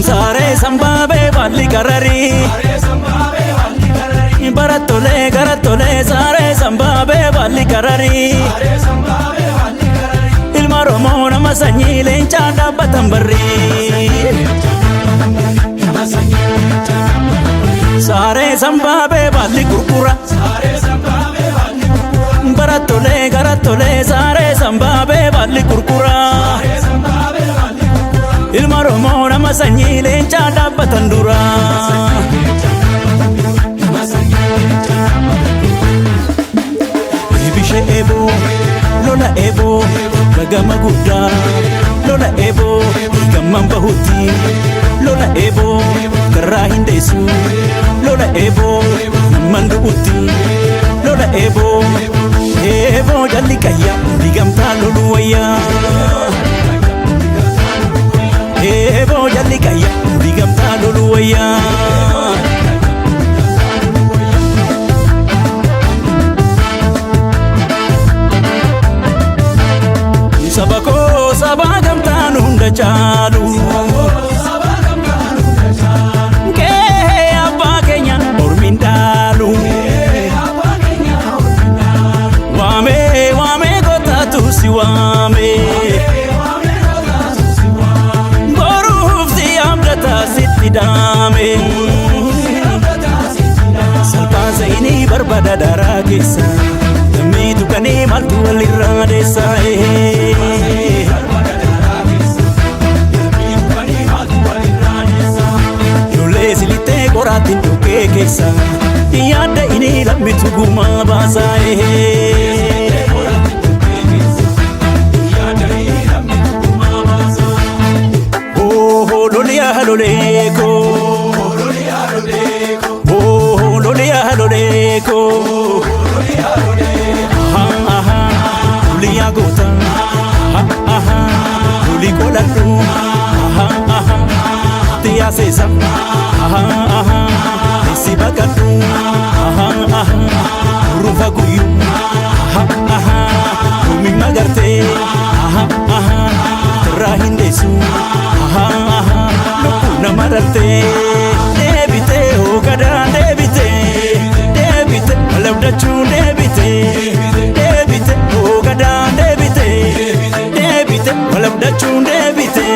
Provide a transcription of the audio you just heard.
Sare sambabe balli karari Baratole garatole sare sambabe balli karari Ilma Oromoo nama sanyii leencaa dhaabbatan barri Sare sambabe balli gurgura Baratole garatole sare sambabe balli gurgura Ilma Oromoo nama sanyii leencaa dhaabbatan dura Ibishe ebo lola ebo gagama guddaa lola ebo gamman bahutti lola ebo karraa hindeessu lola ebo namman du'utti lola ebo jalli qayya digamtaa lolu wayyaa Ebo jalli qayya digamtaa lolu wayyaa Sabako sabaa gamtaan hunda caalu Kee abbaa keenya ormin dhaalu Waame gootaatu si waame Dame Salphaan sa'inii barbada daraa keessa Namniitu kanee maaltu walirraa deessa Ijoollee silitee qoraattiin dhukkee keessa Yaadda inni lammitu gumaa baasaa Loleko Oh loleko Lulia gota Luliko lalu Tia sesa Isi bagatu Rufa guyu Rumi magarte Rahindesu Namarate debite ogada debite malabdachu debite ogada debite malabdachu debite